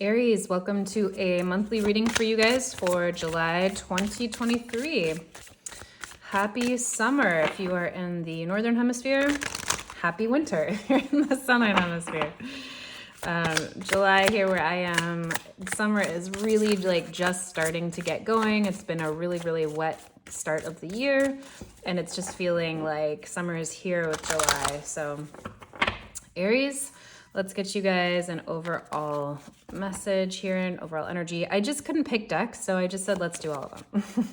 Aries, welcome to a monthly reading for you guys for July 2023. Happy summer if you are in the Northern Hemisphere. Happy winter if you're in the Southern Hemisphere. July here where I am, summer is really like just starting to get going. It's been a really, really wet start of the year, and it's just feeling like summer is here with July. So Aries, let's get you guys an overall message here and overall energy. I just couldn't pick decks, so I just said let's do all of them.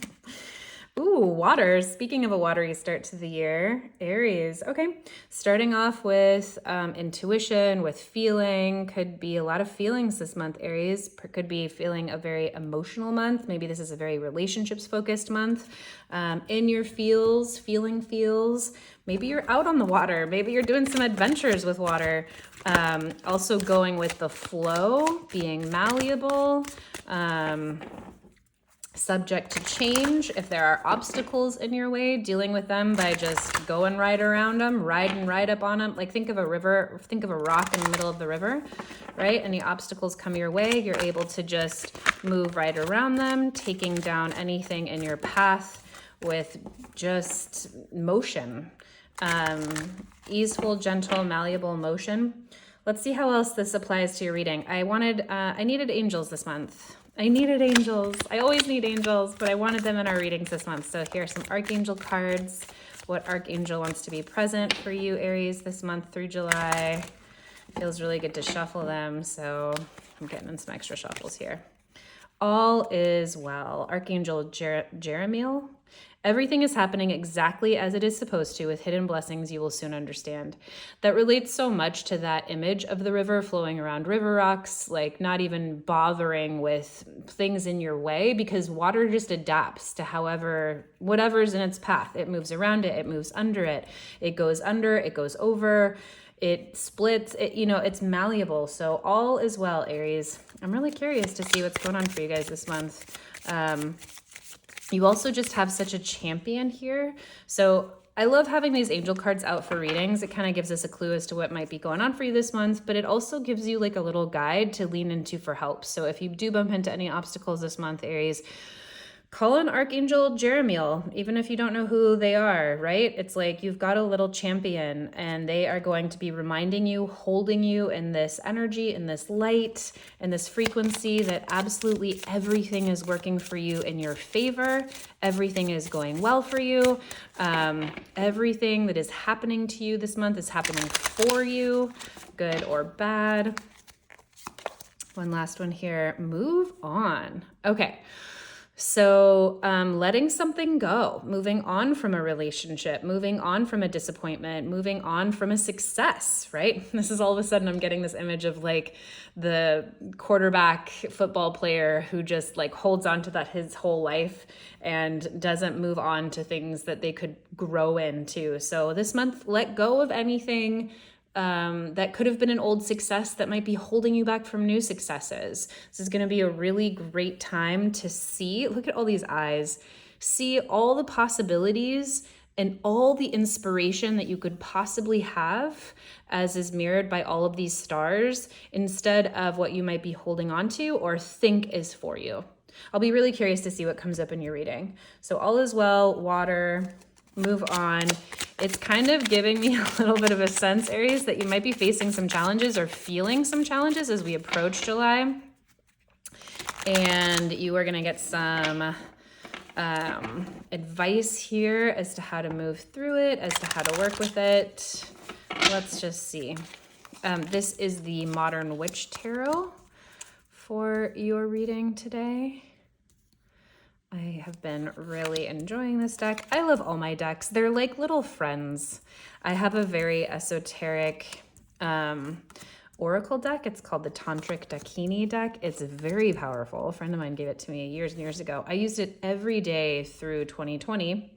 Ooh, water. Speaking of a watery start to the year, Aries. Okay, starting off with intuition, with feeling. Could be a lot of feelings this month, Aries. Could be feeling a very emotional month. Maybe this is a very relationships-focused month. In your feeling feels. Maybe you're out on the water. Maybe you're doing some adventures with water. Also going with the flow, being malleable. Subject to change. If there are obstacles in your way, dealing with them by just going right around them, riding right up on them. Like think of a river, think of a rock in the middle of the river, right? Any obstacles come your way, you're able to just move right around them, taking down anything in your path with just motion. Easeful, gentle, malleable motion. Let's see how else this applies to your reading. I needed angels this month. I needed angels. I always need angels, but I wanted them in our readings this month. So here are some Archangel cards. What Archangel wants to be present for you, Aries, this month through July. Feels really good to shuffle them, so I'm getting in some extra shuffles here. All is well. Archangel Jeremiel. Everything is happening exactly as it is supposed to. With hidden blessings, you will soon understand. That relates so much to that image of the river flowing around river rocks, like not even bothering with things in your way, because water just adapts to whatever's in its path. It moves around it, it moves under it, it goes under, it goes over, it splits, it's malleable. So all is well, Aries. I'm really curious to see what's going on for you guys this month. You also just have such a champion here. So I love having these angel cards out for readings. It kind of gives us a clue as to what might be going on for you this month, but it also gives you like a little guide to lean into for help. So if you do bump into any obstacles this month, Aries, call on Archangel Jeremiel, even if you don't know who they are, right? It's like you've got a little champion, and they are going to be reminding you, holding you in this energy, in this light, in this frequency that absolutely everything is working for you in your favor. Everything is going well for you. Everything that is happening to you this month is happening for you, good or bad. One last one here. Move on. Okay. So letting something go, moving on from a relationship, moving on from a disappointment, moving on from a success, right? This is all of a sudden I'm getting this image of like the quarterback football player who just like holds on to that his whole life and doesn't move on to things that they could grow into. So this month, let go of anything that could have been an old success that might be holding you back from new successes. This is going to be a really great time to see, look at all these eyes, see all the possibilities and all the inspiration that you could possibly have, as is mirrored by all of these stars, instead of what you might be holding on to or think is for you. I'll be really curious to see what comes up in your reading. So all is well, water, move on. It's kind of giving me a little bit of a sense, Aries, that you might be facing some challenges or feeling some challenges as we approach July. And you are going to get some advice here as to how to move through it, as to how to work with it. Let's just see. This is the Modern Witch Tarot for your reading today. I have been really enjoying this deck. I love all my decks. They're like little friends. I have a very esoteric oracle deck. It's called the Tantric Dakini deck. It's very powerful. A friend of mine gave it to me years and years ago. I used it every day through 2020.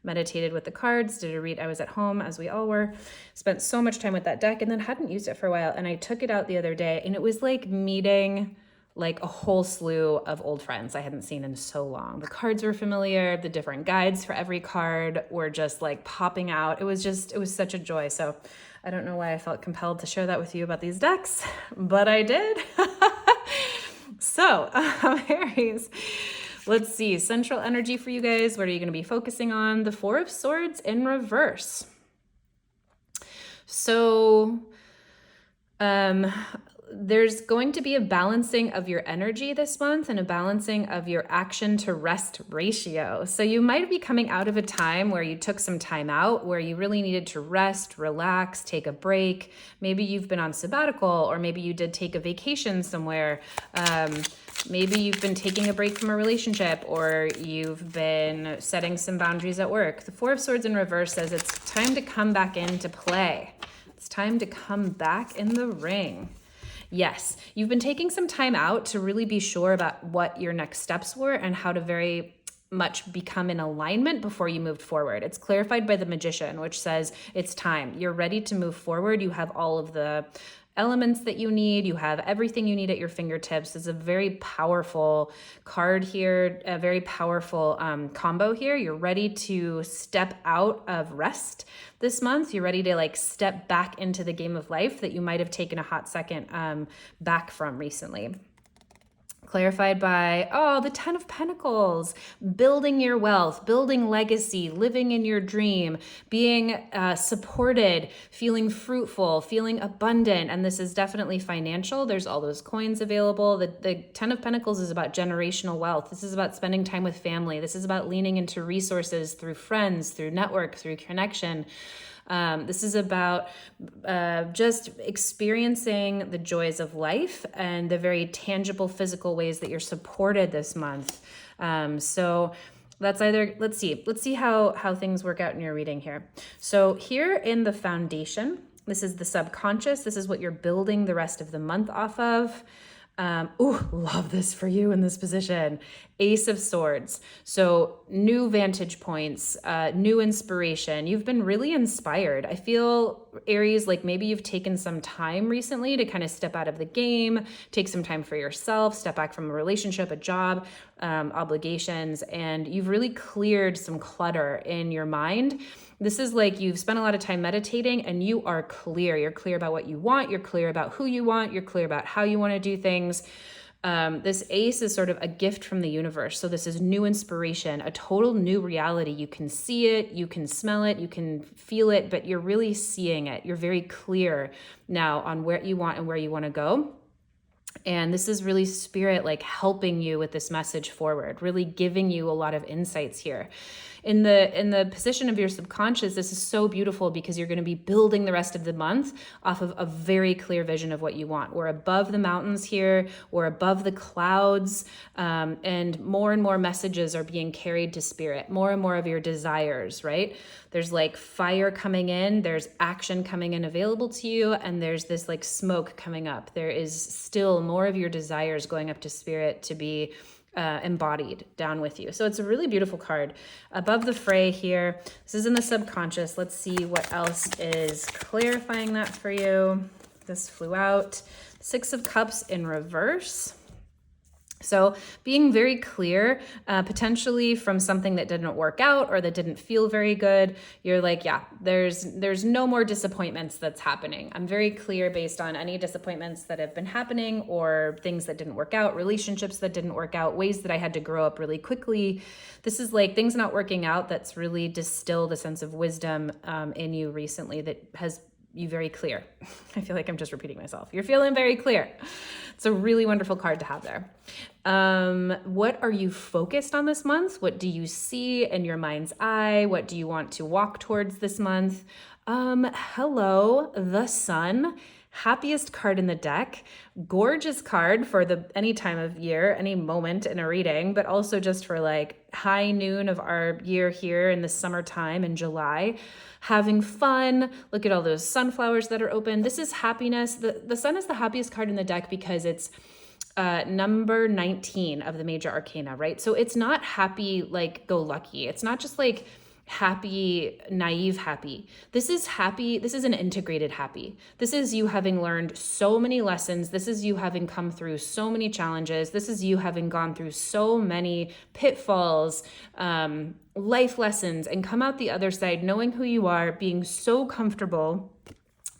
Meditated with the cards, did a read. I was at home, as we all were. Spent so much time with that deck and then hadn't used it for a while. And I took it out the other day, and it was like meeting like a whole slew of old friends I hadn't seen in so long. The cards were familiar. The different guides for every card were just like popping out. It was such a joy. So I don't know why I felt compelled to share that with you about these decks, but I did. So, Aries, let's see. Central energy for you guys. What are you going to be focusing on? The Four of Swords in reverse. So, there's going to be a balancing of your energy this month and a balancing of your action to rest ratio. So you might be coming out of a time where you took some time out, where you really needed to rest, relax, take a break. Maybe you've been on sabbatical, or maybe you did take a vacation somewhere. Maybe you've been taking a break from a relationship, or you've been setting some boundaries at work. The Four of Swords in reverse says it's time to come back into play. It's time to come back in the ring. Yes, you've been taking some time out to really be sure about what your next steps were and how to very much become in alignment before you moved forward. It's clarified by the Magician, which says it's time. You're ready to move forward. You have all of the elements that you need. You have everything you need at your fingertips. It's a very powerful card here, a very powerful combo here. You're ready to step out of rest this month. You're ready to like step back into the game of life that you might have taken a hot second back from recently. Clarified by, the 10 of Pentacles, building your wealth, building legacy, living in your dream, being supported, feeling fruitful, feeling abundant. And this is definitely financial. There's all those coins available. The 10 of Pentacles is about generational wealth. This is about spending time with family. This is about leaning into resources through friends, through network, through connection. This is about just experiencing the joys of life and the very tangible physical ways that you're supported this month. So that's either, let's see how things work out in your reading here. So here in the foundation, this is the subconscious. This is what you're building the rest of the month off of. Love this for you in this position. Ace of Swords. So new vantage points, new inspiration. You've been really inspired. I feel, Aries, like maybe you've taken some time recently to kind of step out of the game, take some time for yourself, step back from a relationship, a job, obligations, and you've really cleared some clutter in your mind. This is like you've spent a lot of time meditating and you are clear. You're clear about what you want. You're clear about who you want. You're clear about how you want to do things. This ace is sort of a gift from the universe. So this is new inspiration, a total new reality. You can see it, you can smell it, you can feel it, but you're really seeing it. You're very clear now on where you want and where you want to go. And this is really spirit like helping you with this message forward, really giving you a lot of insights here. In the position of your subconscious, this is so beautiful because you're going to be building the rest of the month off of a very clear vision of what you want. We're above the mountains here, we're above the clouds, and more messages are being carried to spirit, more and more of your desires, right? There's like fire coming in, there's action coming in available to you, and there's this like smoke coming up. There is still more of your desires going up to spirit to be embodied down with you. So it's a really beautiful card. Above the fray here, this is in the subconscious. Let's see what else is clarifying that for you. This flew out. Six of Cups in reverse. So being very clear, potentially from something that didn't work out or that didn't feel very good, you're like, yeah, there's no more disappointments that's happening. I'm very clear based on any disappointments that have been happening or things that didn't work out, relationships that didn't work out, ways that I had to grow up really quickly. This is like things not working out that's really distilled a sense of wisdom in you recently that has you very clear. I feel like I'm just repeating myself. You're feeling very clear. It's a really wonderful card to have there. What are you focused on this month? What do you see in your mind's eye? What do you want to walk towards this month? Hello, the Sun. Happiest card in the deck. Gorgeous card for any time of year, any moment in a reading, but also just for like high noon of our year here in the summertime in July. Having fun. Look at all those sunflowers that are open. This is happiness. The Sun is the happiest card in the deck because it's number 19 of the major arcana, right? So it's not happy like go lucky. It's not just like happy, naive happy. This is happy. This is an integrated happy. This is you having learned so many lessons. This is you having come through so many challenges. This is you having gone through so many pitfalls, life lessons, and come out the other side knowing who you are, being so comfortable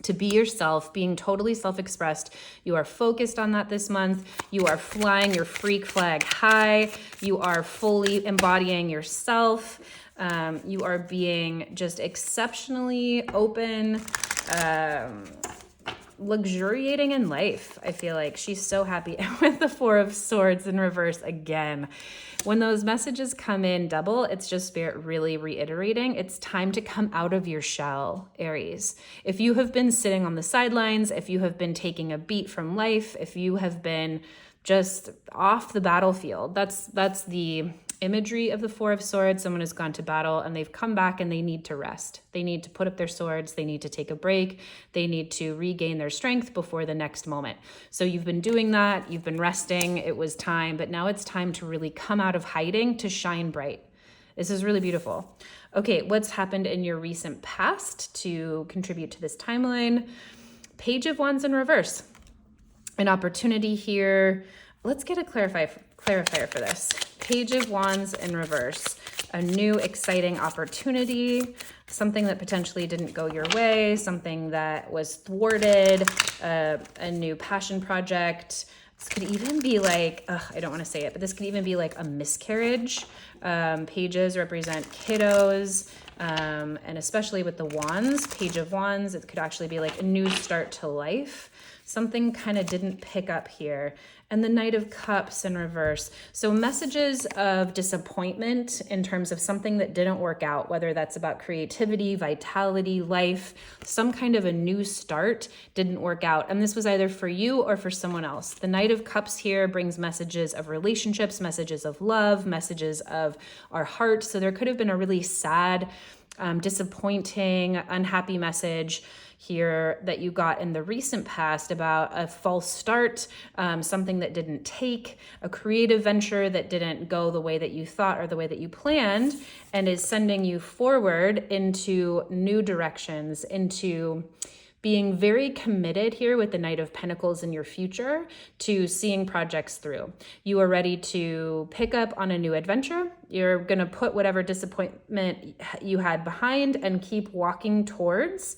to be yourself, being totally self-expressed. You are focused on that this month. You are flying your freak flag high. You are fully embodying yourself. You are being just exceptionally open, luxuriating in life. I feel like she's so happy with the Four of Swords in reverse again. When those messages come in double, it's just Spirit really reiterating, it's time to come out of your shell, Aries. If you have been sitting on the sidelines, if you have been taking a beat from life, if you have been just off the battlefield, that's the imagery of the Four of Swords. Someone has gone to battle and they've come back and they need to rest. They need to put up their swords. They need to take a break. They need to regain their strength before the next moment. So you've been doing that. You've been resting. It was time, but now it's time to really come out of hiding to shine bright. This is really beautiful. Okay, what's happened in your recent past to contribute to this timeline? Page of Wands in reverse. An opportunity here. Let's get a clarifier for this. Page of Wands in reverse. A new exciting opportunity, something that potentially didn't go your way, something that was thwarted, a new passion project. This could even be like, I don't want to say it, but this could even be like a miscarriage. Pages represent kiddos, and especially with the wands, Page of Wands, it could actually be like a new start to life. Something kind of didn't pick up here. And the Knight of Cups in reverse. So messages of disappointment in terms of something that didn't work out, whether that's about creativity, vitality, life, some kind of a new start didn't work out. And this was either for you or for someone else. The Knight of Cups here brings messages of relationships, messages of love, messages of our heart. So there could have been a really sad, disappointing, unhappy message here that you got in the recent past about a false start, something that didn't take, a creative venture that didn't go the way that you thought or the way that you planned, and is sending you forward into new directions, into being very committed here with the Knight of Pentacles in your future to seeing projects through. You are ready to pick up on a new adventure. You're going to put whatever disappointment you had behind and keep walking towards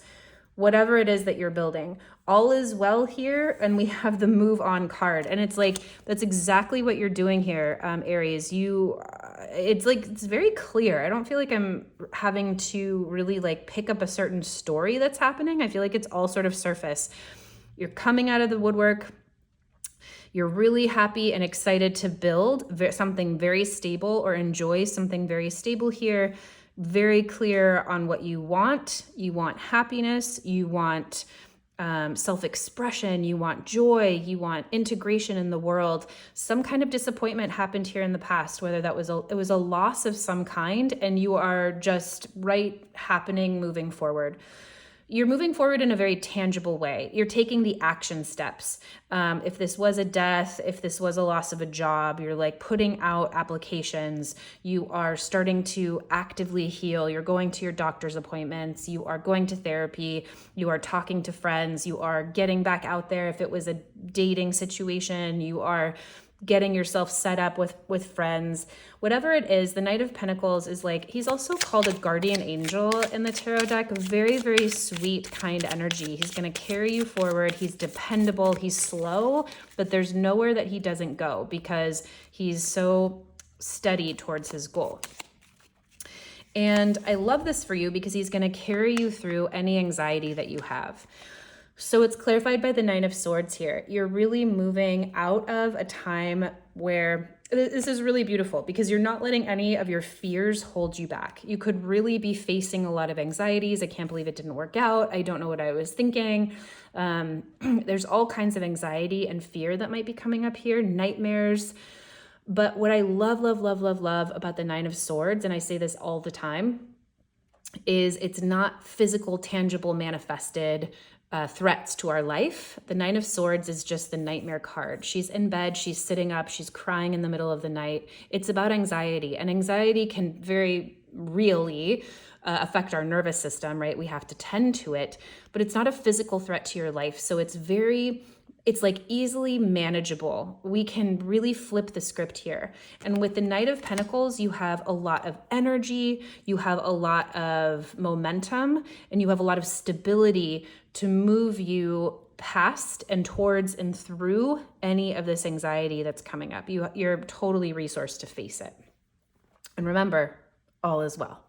whatever it is that you're building. All is well here, and we have the move on card. And it's like, that's exactly what you're doing here, Aries. It's very clear. I don't feel like I'm having to really like pick up a certain story that's happening. I feel like it's all sort of surface. You're coming out of the woodwork. You're really happy and excited to build something very stable or enjoy something very stable here. Very clear on what you want. You want happiness. You want self-expression. You want joy. You want integration in the world. Some kind of disappointment happened here in the past, whether that was it was a loss of some kind, and you are just happening, moving forward. You're moving forward in a very tangible way. You're taking the action steps. If this was a death, if this was a loss of a job, you're like putting out applications. You are starting to actively heal. You're going to your doctor's appointments. You are going to therapy. You are talking to friends. You are getting back out there. If it was a dating situation, you are getting yourself set up with friends. Whatever it is, the Knight of Pentacles is like, he's also called a guardian angel in the tarot deck. A very, very sweet, kind energy. He's going to carry you forward. He's dependable. He's slow, but there's nowhere that he doesn't go because he's so steady towards his goal. And I love this for you because he's going to carry you through any anxiety that you have. So it's clarified by the Nine of Swords here. You're really moving out of a time where this is really beautiful because you're not letting any of your fears hold you back. You could really be facing a lot of anxieties. I can't believe it didn't work out. I don't know what I was thinking. There's all kinds of anxiety and fear that might be coming up here, nightmares. But what I love about the Nine of Swords, and I say this all the time, is it's not physical, tangible, manifested threats to our life. The Nine of Swords is just the nightmare card. She's in bed, she's sitting up, she's crying in the middle of the night. It's about anxiety, and anxiety can very really affect our nervous system, right? We have to tend to it, but it's not a physical threat to your life. So it's very it's like easily manageable. We can really flip the script here. And with the Knight of Pentacles, you have a lot of energy, you have a lot of momentum, and you have a lot of stability to move you past and towards and through any of this anxiety that's coming up. You're totally resourced to face it. And remember, all is well.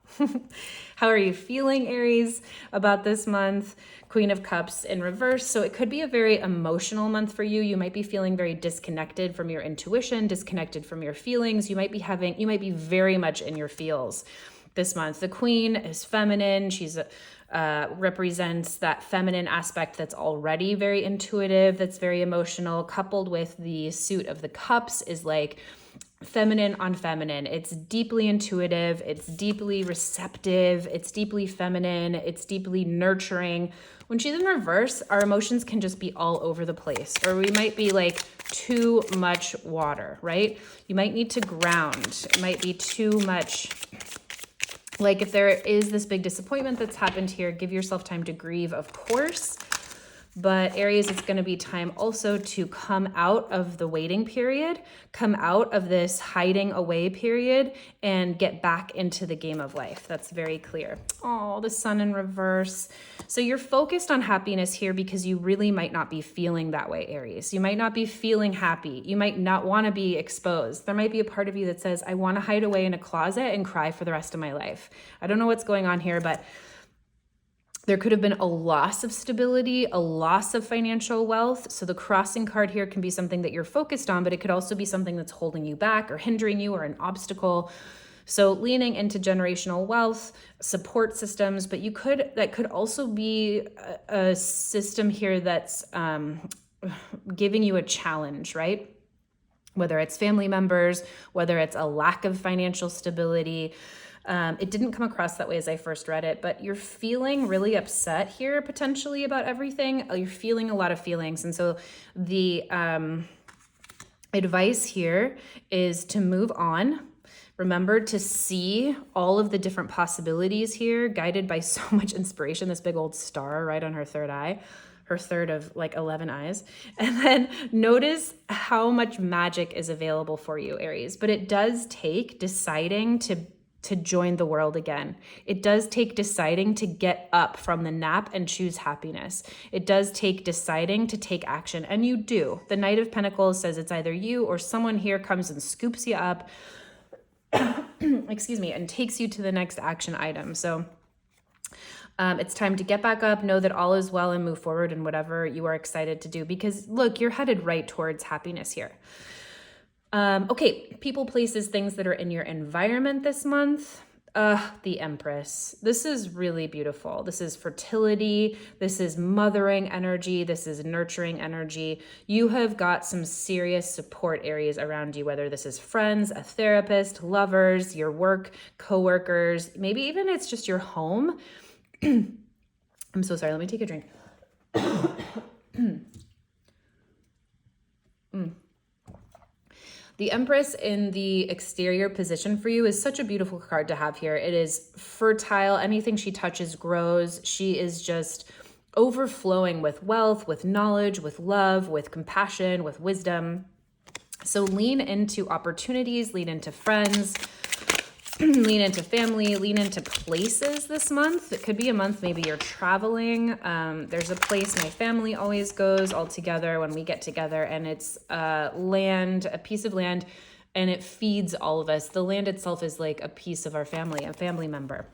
How are you feeling, Aries, about this month? Queen of Cups in reverse. So it could be a very emotional month for you. You might be feeling very disconnected from your intuition, disconnected from your feelings. You might be very much in your feels this month. The Queen is feminine. She's represents that feminine aspect that's already very intuitive, that's very emotional, coupled with the suit of the Cups is like feminine on feminine. It's deeply intuitive, it's deeply receptive, it's deeply feminine, it's deeply nurturing. When she's in reverse, our emotions can just be all over the place, or we might be like too much water, right? You might need to ground. It might be too much. Like if there is this big disappointment that's happened here, give yourself time to grieve, of course. But Aries, it's going to be time also to come out of the waiting period, come out of this hiding away period, and get back into the game of life. That's very clear. Oh, the Sun in reverse. So you're focused on happiness here because you really might not be feeling that way, Aries. You might not be feeling happy. You might not want to be exposed. There might be a part of you that says, I want to hide away in a closet and cry for the rest of my life. I don't know what's going on here, but there could have been a loss of stability, a loss of financial wealth. So the crossing card here can be something that you're focused on, but it could also be something that's holding you back or hindering you or an obstacle. So leaning into generational wealth, support systems, but that could also be a system here that's giving you a challenge, right? Whether it's family members, whether it's a lack of financial stability. It didn't come across that way as I first read it, but you're feeling really upset here potentially about everything. You're feeling a lot of feelings. And so the advice here is to move on. Remember to see all of the different possibilities here, guided by so much inspiration, this big old star right on her third eye. Her third of like 11 eyes. And then notice how much magic is available for you, Aries. But it does take deciding to join the world again. It does take deciding to get up from the nap and choose happiness. It does take deciding to take action, and you do. The Knight of Pentacles says it's either you or someone here comes and scoops you up, excuse me, and takes you to the next action item. So it's time to get back up, know that all is well, and move forward in whatever you are excited to do, because look, you're headed right towards happiness here. Okay, people, places, things that are in your environment this month. The Empress. This is really beautiful. This is fertility. This is mothering energy. This is nurturing energy. You have got some serious support areas around you, whether this is friends, a therapist, lovers, your work, coworkers, maybe even it's just your home. I'm so sorry. Let me take a drink. The Empress in the exterior position for you is such a beautiful card to have here. It is fertile. Anything she touches grows. She is just overflowing with wealth, with knowledge, with love, with compassion, with wisdom. So lean into opportunities, lean into friends, lean into family, lean into places this month. It could be a month maybe you're traveling. There's a place my family always goes all together when we get together, and it's land, a piece of land, and it feeds all of us. The land itself is like a piece of our family, a family member.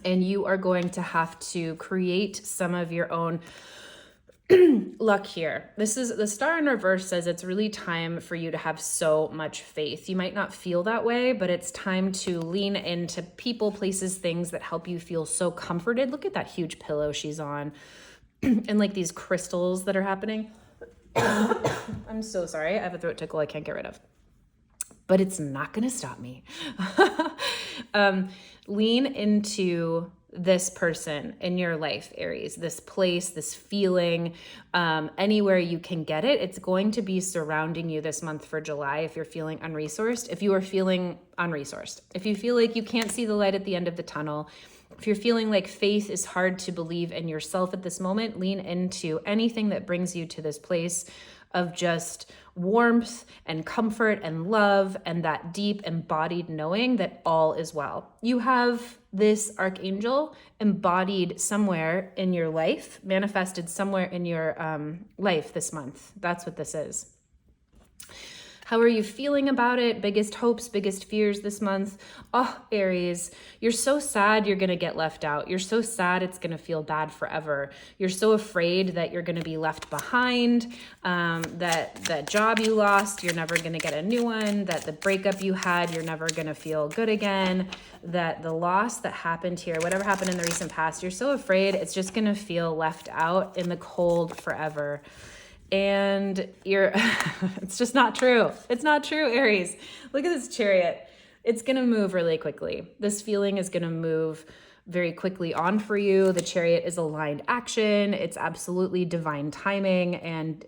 And you are going to have to create some of your own luck here. This is the star in reverse says it's really time for you to have so much faith. You might not feel that way, but it's time to lean into people, places, things that help you feel so comforted. Look at that huge pillow she's on and like these crystals that are happening. I'm so sorry. I have a throat tickle I can't get rid of, but it's not going to stop me. Lean into this person in your life, Aries, this place, this feeling, anywhere you can get it. It's going to be surrounding you this month for July if you're feeling unresourced. If you are feeling unresourced, if you feel like you can't see the light at the end of the tunnel, If you're feeling like faith is hard to believe in yourself at this moment, lean into anything that brings you to this place of just warmth and comfort and love and that deep embodied knowing that all is well. You have this archangel embodied somewhere in your life, manifested somewhere in your life this month. That's what this is. How are you feeling about it? Biggest hopes, biggest fears this month? Oh, Aries, you're so sad you're going to get left out. You're so sad it's going to feel bad forever. You're so afraid that you're going to be left behind, that job you lost, you're never going to get a new one, that the breakup you had, you're never going to feel good again, that the loss that happened here, whatever happened in the recent past, you're so afraid it's just going to feel left out in the cold forever. And it's just not true. It's not true, Aries. Look at this Chariot. It's going to move really quickly. This feeling is going to move very quickly on for you. The Chariot is aligned action. It's absolutely divine timing, and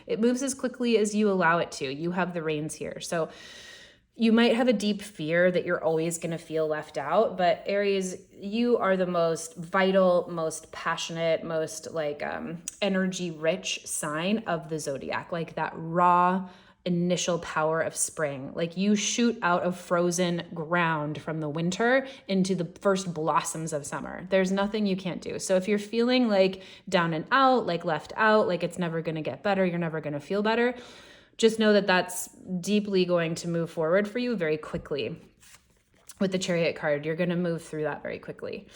it moves as quickly as you allow it to. You have the reins here. So you might have a deep fear that you're always going to feel left out, but Aries, you are the most vital, most passionate, most energy rich sign of the zodiac, like that raw initial power of spring. Like you shoot out of frozen ground from the winter into the first blossoms of summer. There's nothing you can't do. So if you're feeling like down and out, like left out, like it's never going to get better, you're never going to feel better, just know that that's deeply going to move forward for you very quickly. With the Chariot card, you're going to move through that very quickly.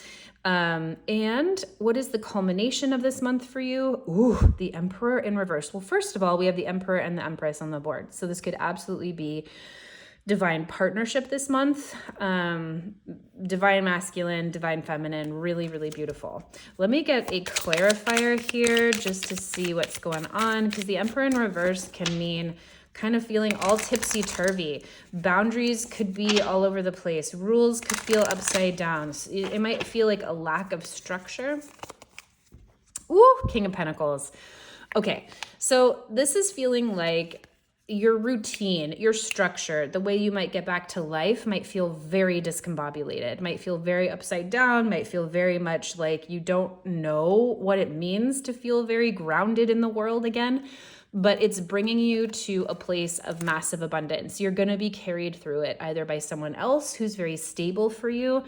And what is the culmination of this month for you? Ooh, the Emperor in reverse. Well, first of all, we have the Emperor and the Empress on the board. So this could absolutely be divine partnership this month. Divine masculine, divine feminine, really, really beautiful. Let me get a clarifier here just to see what's going on, because the Emperor in reverse can mean kind of feeling all tipsy-turvy. Boundaries could be all over the place. Rules could feel upside down. It might feel like a lack of structure. Ooh, King of Pentacles. Okay, so this is feeling like your routine, your structure, the way you might get back to life might feel very discombobulated, might feel very upside down, might feel very much like you don't know what it means to feel very grounded in the world again, but it's bringing you to a place of massive abundance. You're going to be carried through it either by someone else who's very stable for you,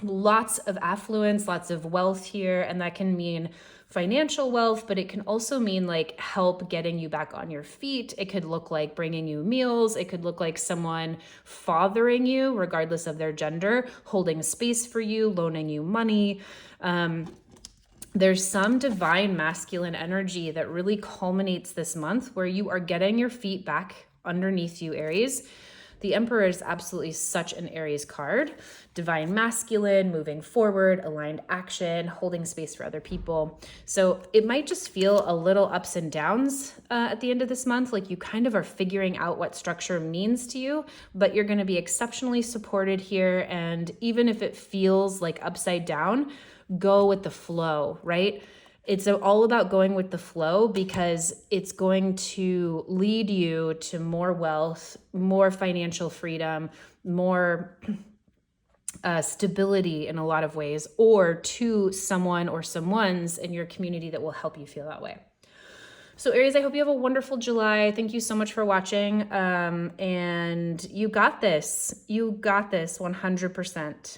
lots of affluence, lots of wealth here, and that can mean financial wealth, but it can also mean like help getting you back on your feet. It could look like bringing you meals. It could look like someone fathering you, regardless of their gender, holding space for you, loaning you money. There's some divine masculine energy that really culminates this month where you are getting your feet back underneath you, Aries. The Emperor is absolutely such an Aries card. Divine masculine, moving forward, aligned action, holding space for other people. So it might just feel a little ups and downs at the end of this month, like you kind of are figuring out what structure means to you, but you're going to be exceptionally supported here. And even if it feels like upside down, go with the flow, right? It's all about going with the flow because it's going to lead you to more wealth, more financial freedom, more stability in a lot of ways, or to someone or someone's in your community that will help you feel that way. So Aries, I hope you have a wonderful July. Thank you so much for watching. And you got this. You got this 100%.